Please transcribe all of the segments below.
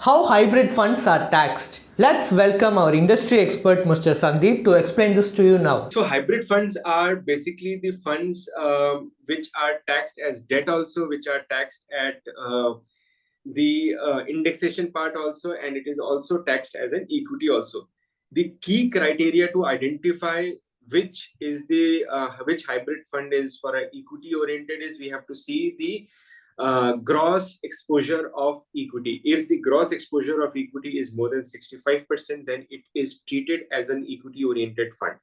How hybrid funds are taxed. Let's welcome our industry expert Mr. Sandeep to explain this to you now. So hybrid funds are basically the funds which are taxed as debt also, which are taxed at the indexation part also, and it is also taxed as an equity also. The key criteria to identify which hybrid fund is for an equity oriented is we have to see the gross exposure of equity. If the gross exposure of equity is more than 65%, then it is treated as an equity oriented fund.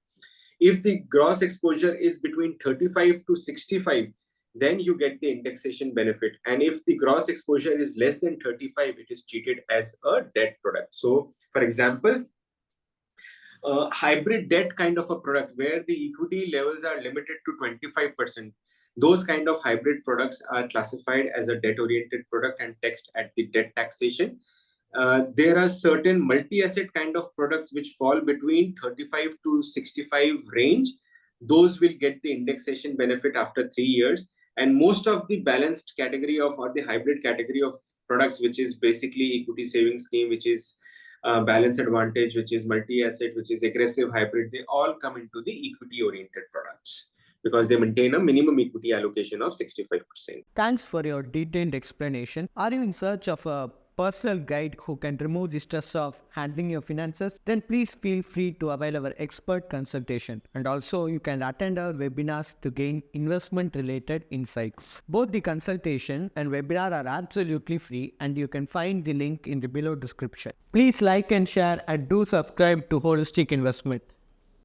If the gross exposure is between 35 to 65, then you get the indexation benefit. And if the gross exposure is less than 35, it is treated as a debt product. So, for example, hybrid debt kind of a product where the equity levels are limited to 25%, those kind of hybrid products are classified as a debt oriented product and taxed at the debt taxation. There are certain multi-asset kind of products which fall between 35 to 65 range. Those will get the indexation benefit after 3 years. And most of the balanced category of or the hybrid category of products, which is basically equity savings scheme, which is balance advantage, which is multi-asset, which is aggressive hybrid, they all come into the equity-oriented products because they maintain a minimum equity allocation of 65%. Thanks for your detailed explanation. Are you in search of a personal guide who can remove the stress of handling your finances? Then please feel free to avail our expert consultation. And also you can attend our webinars to gain investment related insights. Both the consultation and webinar are absolutely free and you can find the link in the below description. Please like and share and do subscribe to Holistic Investment.